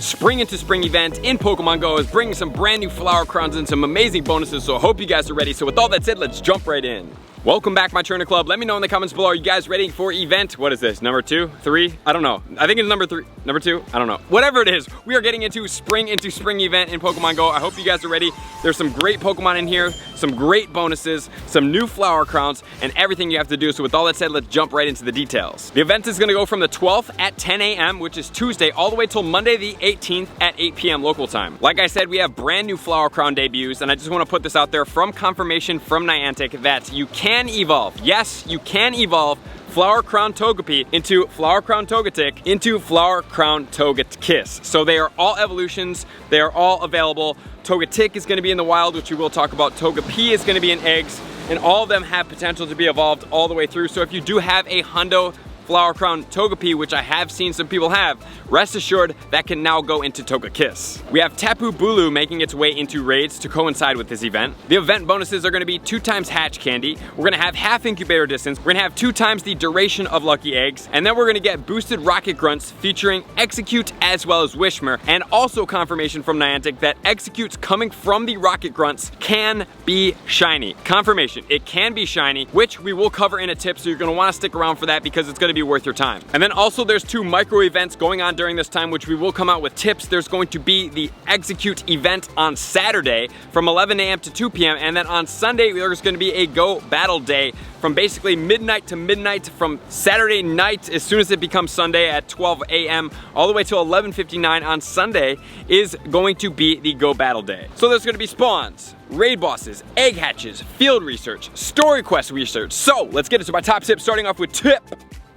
Spring into Spring event in Pokemon Go is bringing some brand new flower crowns and some amazing bonuses, so I hope you guys are ready. So with all that said, let's jump right in. Welcome back, my Trainer Club. Let me know in the comments below, are you guys ready for event? What is this, number 2, 3? I don't know. I think it's number 3, number 2, I don't know. Whatever it is, we are getting into Spring event in Pokemon Go. I hope you guys are ready. There's some great Pokemon in here, some great bonuses, some new flower crowns, and everything you have to do. So with all that said, let's jump right into the details. The event is gonna go from the 12th at 10 a.m., which is Tuesday, all the way till Monday the 18th at 8 p.m. local time. Like I said, we have brand new flower crown debuts, and I just wanna put this out there from confirmation from Niantic that you can evolve. Yes, you can evolve Flower Crown Togepi into Flower Crown Togetic into Flower Crown Togekiss. So they are all evolutions, they are all available. Togetic is gonna be in the wild, which we will talk about. Togepi is gonna be in eggs, and all of them have potential to be evolved all the way through. So if you do have a Hundo Flower Crown Togepi, which I have seen some people have, rest assured that can now go into Togekiss. We have Tapu Bulu making its way into raids to coincide with this event. The event bonuses are going to be 2 times hatch candy. We're going to have half incubator distance. We're going to have 2 times the duration of lucky eggs. And then we're going to get boosted rocket grunts featuring Exeggcute as well as Wishmer. And also confirmation from Niantic that Exeggcutes coming from the rocket grunts can be shiny. Confirmation, it can be shiny, which we will cover in a tip. So you're going to want to stick around for that because it's going to be worth your time. And then also there's 2 micro events going on during this time, which we will come out with tips. There's going to be the Exeggcute event on Saturday from 11 a.m. to 2 p.m. And then on Sunday, there's going to be a Go Battle Day from basically midnight to midnight from Saturday night as soon as it becomes Sunday at 12 a.m. all the way till 11:59 on Sunday is going to be the Go Battle Day. So there's going to be spawns, raid bosses, egg hatches, field research, story quest research. So let's get into my top tips, starting off with tip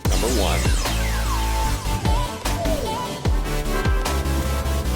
number 1.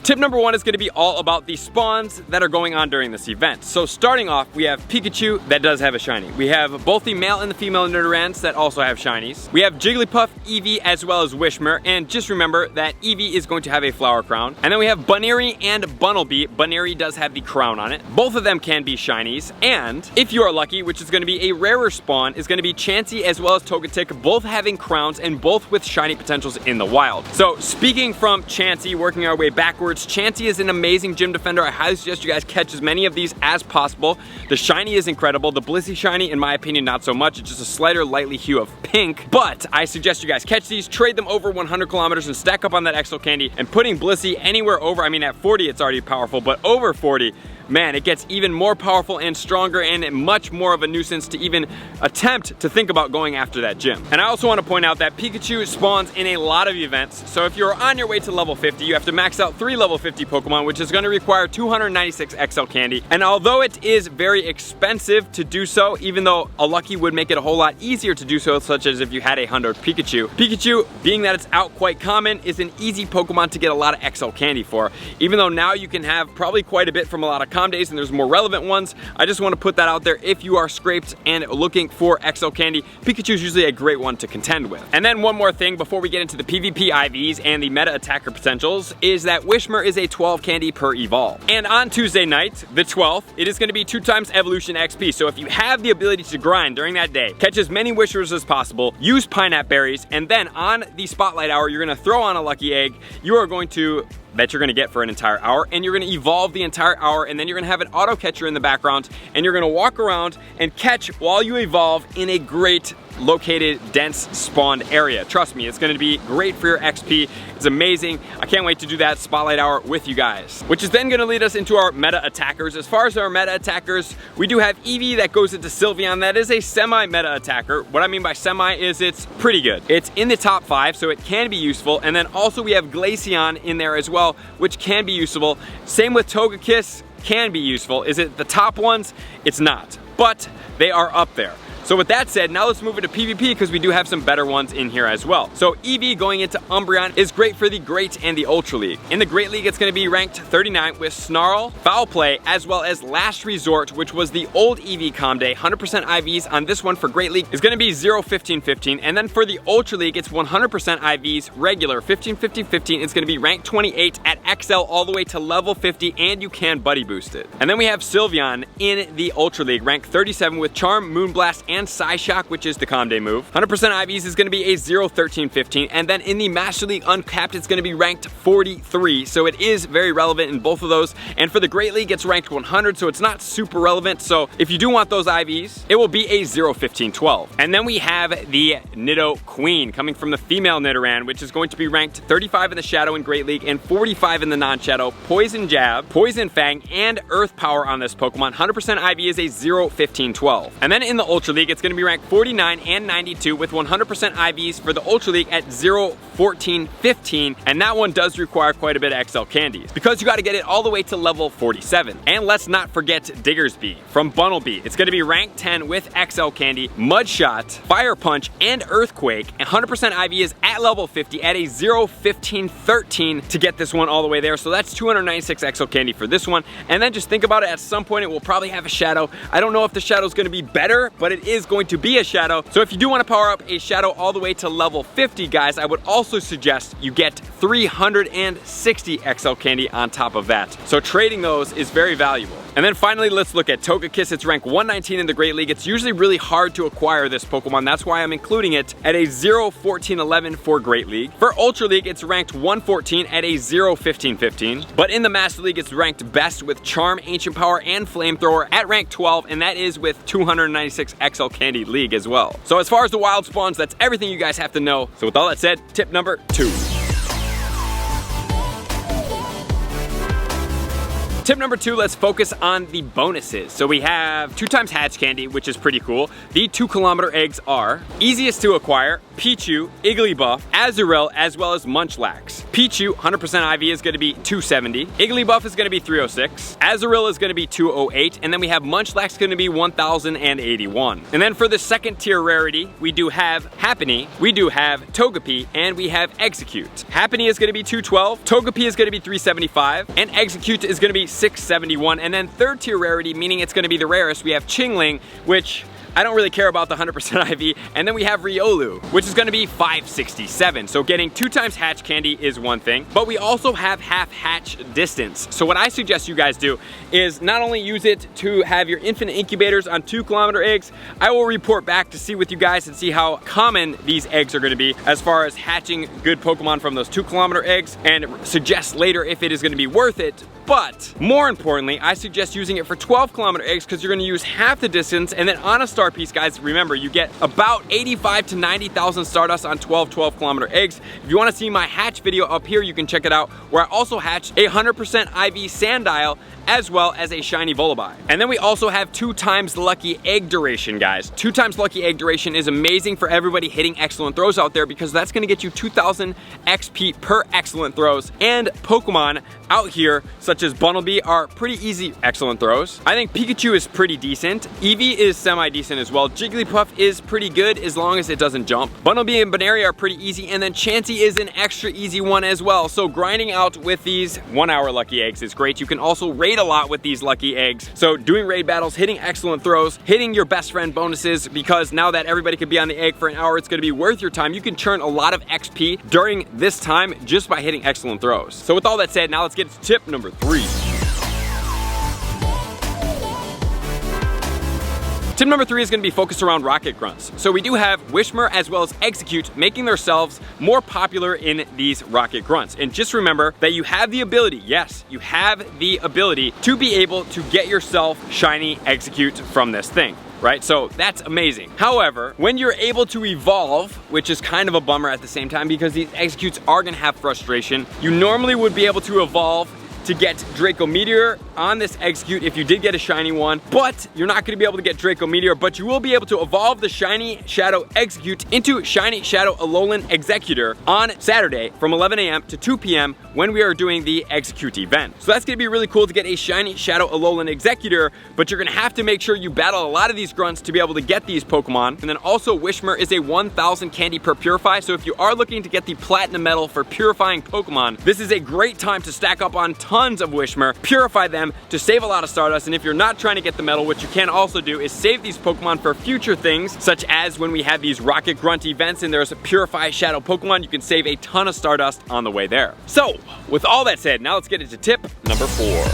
Tip number 1 is going to be all about the spawns that are going on during this event. So starting off, we have Pikachu that does have a shiny. We have both the male and the female Nidorans that also have shinies. We have Jigglypuff, Eevee, as well as Wishmer. And just remember that Eevee is going to have a flower crown. And then we have Buneary and Bunnelby. Buneary does have the crown on it. Both of them can be shinies. And if you are lucky, which is going to be a rarer spawn, is going to be Chansey as well as Togetic, both having crowns and both with shiny potentials in the wild. So speaking from Chansey, working our way backwards, Chansey is an amazing gym defender. I highly suggest you guys catch as many of these as possible. The shiny is incredible. The Blissey shiny, in my opinion, not so much. It's just a slighter, lightly hue of pink. But I suggest you guys catch these, trade them over 100 kilometers and stack up on that Exo candy. And putting Blissey anywhere over, I mean at 40 it's already powerful, but over 40, man, it gets even more powerful and stronger and much more of a nuisance to even attempt to think about going after that gym. And I also want to point out that Pikachu spawns in a lot of events. So if you're on your way to level 50, you have to max out 3 level 50 Pokemon, which is going to require 296 XL candy. And although it is very expensive to do so, even though a Lucky would make it a whole lot easier to do so, such as if you had a Hundo Pikachu. Pikachu, being that it's out quite common, is an easy Pokemon to get a lot of XL candy for. Even though now you can have probably quite a bit from a lot of days and there's more relevant ones. I just want to put that out there. If you are scraped and looking for XL candy, Pikachu is usually a great one to contend with. And then one more thing before we get into the PvP IVs and the meta attacker potentials is that Wishmer is a 12 candy per evolve. And on Tuesday night, the 12th, it is going to be 2 times evolution XP. So if you have the ability to grind during that day, catch as many Wishers as possible, use pineapple berries, and then on the spotlight hour, you're going to throw on a lucky egg. You are going to that you're gonna get for an entire hour, and you're gonna evolve the entire hour, and then you're gonna have an auto catcher in the background, and you're gonna walk around and catch while you evolve in a great located, dense spawned area. Trust me, it's gonna be great for your XP. It's amazing. I can't wait to do that spotlight hour with you guys. Which is then gonna lead us into our meta attackers. As far as our meta attackers, we do have Eevee that goes into Sylveon. That is a semi-meta attacker. What I mean by semi is it's pretty good. It's in the top 5, so it can be useful. And then also we have Glaceon in there as well, which can be useful. Same with Togekiss, can be useful. Is it the top ones? It's not, but they are up there. So with that said, now let's move into PvP because we do have some better ones in here as well. So Eevee going into Umbreon is great for the Great and the Ultra League. In the Great League, it's going to be ranked 39 with Snarl, Foul Play, as well as Last Resort, which was the old Eevee Calm Day. 100% IVs on this one for Great League is going to be 0, 15, 15. And then for the Ultra League, it's 100% IVs, regular, 15, 15, 15. It's going to be ranked 28 at XL all the way to level 50, and you can buddy boost it. And then we have Sylveon in the Ultra League, ranked 37 with Charm, Moonblast, and and Psyshock, which is the Calm Day move. 100% IVs is going to be a 0, 13, 15, and then in the Master League Uncapped, it's going to be ranked 43, so it is very relevant in both of those. And for the Great League, it's ranked 100, so it's not super relevant. So if you do want those IVs, it will be a 0, 15, 12. And then we have the Nido Queen coming from the female Nidoran, which is going to be ranked 35 in the Shadow and Great League and 45 in the non-Shadow. Poison Jab, Poison Fang, and Earth Power on this Pokemon. 100% IV is a 0, 15, 12. And then in the Ultra League, it's going to be ranked 49 and 92 with 100% IVs for the Ultra League at 0, 14, 15, and that one does require quite a bit of XL candies because you got to get it all the way to level 47. And let's not forget Diggersby from Bunnelby. It's going to be ranked 10 with XL candy, Mudshot, Fire Punch, and Earthquake. And 100% IV is at level 50 at a 0, 15, 13 to get this one all the way there. So that's 296 XL candy for this one. And then just think about it, at some point it will probably have a Shadow. I don't know if the Shadow is going to be better, but it is going to be a Shadow. So if you do want to power up a Shadow all the way to level 50, guys, I would also suggest you get 360 XL candy on top of that. So trading those is very valuable. And then finally, let's look at Togekiss. It's ranked 119 in the Great League. It's usually really hard to acquire this Pokemon. That's why I'm including it at a 0, 14, 11 for Great League. For Ultra League, it's ranked 114 at a 0, 15, 15. But in the Master League, it's ranked best with Charm, Ancient Power, and Flamethrower at rank 12, and that is with 296 XL Candy League as well. So as far as the wild spawns, that's everything you guys have to know. So with all that said, tip number 2. Tip number 2, let's focus on the bonuses. So we have 2 times Hatch Candy, which is pretty cool. The 2-kilometer eggs are easiest to acquire, Pichu, Igglybuff, Azurill, as well as Munchlax. Pichu, 100% IV is going to be 270. Igglybuff is going to be 306. Azurill is going to be 208. And then we have Munchlax going to be 1081. And then for the second tier rarity, we do have Happiny, we do have Togepi, and we have Exeggcute. Happiny is going to be 212. Togepi is going to be 375. And Exeggcute is going to be 671. And then third tier rarity, meaning it's going to be the rarest, we have Chingling, which I don't really care about the 100% IV. And then we have Riolu, which is going to be 567. So getting 2 times Hatch Candy is one thing, but we also have half hatch distance. So what I suggest you guys do is not only use it to have your infinite incubators on 2-kilometer eggs, I will report back to see with you guys and see how common these eggs are going to be as far as hatching good Pokemon from those 2-kilometer eggs, and suggest later if it is going to be worth it. But more importantly, I suggest using it for 12-kilometer eggs because you're going to use half the distance. And then on a star piece, guys, remember, you get about 85 to 90,000 Stardust on 12-kilometer eggs. If you want to see my hatch video up here, you can check it out, where I also hatched a 100% IV Sandile as well as a shiny Volibile. And then we also have 2 times lucky egg duration, guys. 2 times lucky egg duration is amazing for everybody hitting excellent throws out there because that's going to get you 2,000 XP per excellent throws. And Pokemon out here, such as Bunnelby, are pretty easy excellent throws. I think Pikachu is pretty decent. Eevee is semi-decent as well. Jigglypuff is pretty good as long as it doesn't jump. Bunnelby and Buneary are pretty easy, and then Chansey is an extra easy one as well. So grinding out with these 1-hour lucky eggs is great. You can also raid a lot with these lucky eggs. So doing raid battles, hitting excellent throws, hitting your best friend bonuses, because now that everybody could be on the egg for an hour, it's going to be worth your time. You can churn a lot of XP during this time just by hitting excellent throws. So with all that said, now let's get to tip number 3. Tip number 3 is going to be focused around rocket grunts. So we do have Wishmer as well as Exeggcute making themselves more popular in these rocket grunts. And just remember that you have the ability, yes, you have the ability to be able to get yourself shiny Exeggcute from this thing. Right? So that's amazing. However, when you're able to evolve, which is kind of a bummer at the same time because these Exeggcutes are gonna have frustration, you normally would be able to evolve to get Draco Meteor on this Exeggcute if you did get a shiny one, but you're not going to be able to get Draco Meteor, but you will be able to evolve the shiny Shadow Exeggcute into shiny Shadow Alolan Exeggutor on Saturday from 11 a.m. to 2 p.m. when we are doing the Exeggcute event. So that's going to be really cool to get a shiny Shadow Alolan Exeggutor, but you're going to have to make sure you battle a lot of these grunts to be able to get these Pokemon. And then also Wishmer is a 1,000 candy per Purify, so if you are looking to get the Platinum Medal for purifying Pokemon, this is a great time to stack up on tons of Wishmer, purify them to save a lot of Stardust. And if you're not trying to get the medal, what you can also do is save these Pokemon for future things, such as when we have these Rocket Grunt events and there's a Purify Shadow Pokemon, you can save a ton of Stardust on the way there. So, with all that said, now let's get into tip number 4.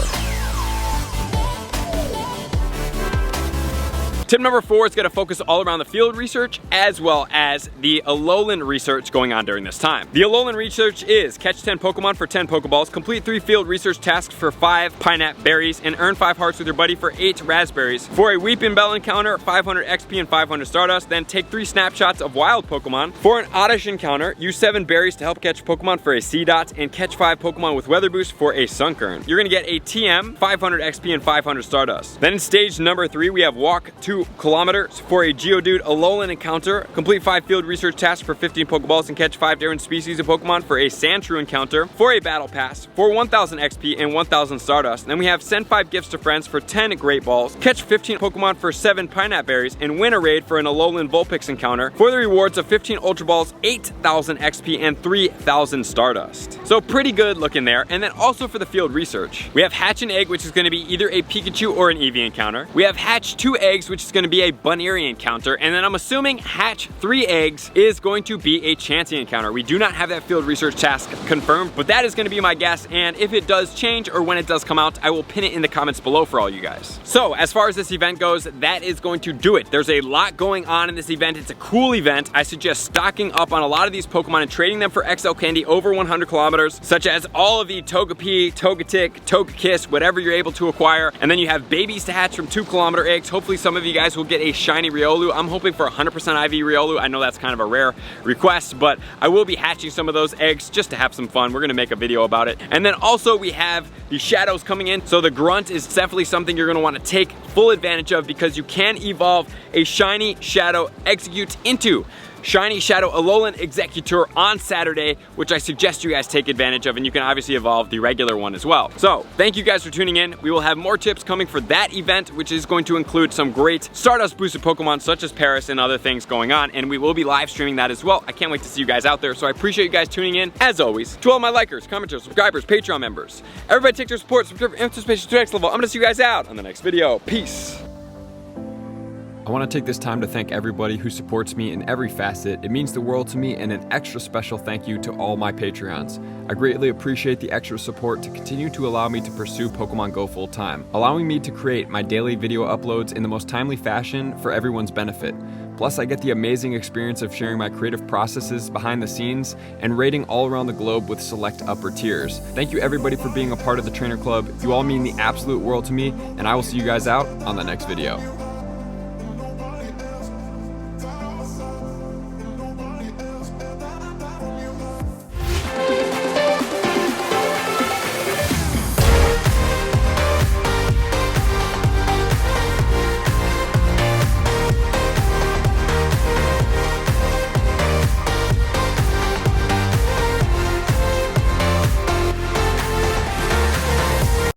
Tip number 4 is going to focus all around the field research as well as the Alolan research going on during this time. The Alolan research is catch 10 Pokemon for 10 Pokeballs, complete 3 field research tasks for 5 Pineapple berries, and earn 5 hearts with your buddy for 8 raspberries. For a Weeping Bell encounter, 500 XP and 500 Stardust, then take 3 snapshots of wild Pokemon. For an Oddish encounter, use 7 berries to help catch Pokemon for a C-Dot, and catch 5 Pokemon with Weather Boost for a Sunkern. You're going to get a TM, 500 XP, and 500 Stardust. Then in stage number 3, we have walk 2 kilometers for a Geodude Alolan encounter, complete 5 field research tasks for 15 Pokeballs, and catch 5 different species of Pokemon for a Sandshrew encounter. For a battle pass, for 1000 XP and 1000 Stardust. Then we have send 5 gifts to friends for 10 Great Balls, catch 15 Pokemon for 7 Pineapple berries, and win a raid for an Alolan Vulpix encounter for the rewards of 15 Ultra Balls, 8000 XP, and 3000 Stardust. So pretty good looking there. And then also for the field research, we have Hatch an Egg, which is going to be either a Pikachu or an Eevee encounter. We have Hatch 2 Eggs, which is going to be a Buneary encounter. And then I'm assuming Hatch 3 Eggs is going to be a Chansey encounter. We do not have that field research task confirmed, but that is going to be my guess. And if it does change or when it does come out, I will pin it in the comments below for all you guys. So as far as this event goes, that is going to do it. There's a lot going on in this event. It's a cool event. I suggest stocking up on a lot of these Pokemon and trading them for XL candy over 100 kilometers, such as all of the Togepi, Togetic, Togekiss, whatever you're able to acquire. And then you have babies to hatch from 2-kilometer eggs. Hopefully some of you guys will get a shiny Riolu. I'm hoping for 100% IV Riolu. I know that's kind of a rare request, but I will be hatching some of those eggs just to have some fun. We're gonna make a video about it. And then also we have the shadows coming in. So the grunt is definitely something you're gonna wanna take full advantage of, because you can evolve a shiny shadow Exeggcute into shiny shadow Alolan Exeggutor on Saturday, which I suggest you guys take advantage of, and you can obviously evolve the regular one as well. So thank you guys for tuning in. We will have more tips coming for that event, which is going to include some great Stardust boosted Pokemon such as Paris and other things going on, and we will be live streaming that as well. I can't wait to see you guys out there, so I appreciate you guys tuning in. As always, to all my likers, commenters, subscribers, Patreon members, everybody take their support, anticipation to the next level. I'm gonna see you guys out on the next video. Peace. I want to take this time to thank everybody who supports me in every facet. It means the world to me, and an extra special thank you to all my Patreons. I greatly appreciate the extra support to continue to allow me to pursue Pokemon Go full time, allowing me to create my daily video uploads in the most timely fashion for everyone's benefit. Plus, I get the amazing experience of sharing my creative processes behind the scenes and raiding all around the globe with select upper tiers. Thank you everybody for being a part of the Trainer Club. You all mean the absolute world to me, and I will see you guys out on the next video.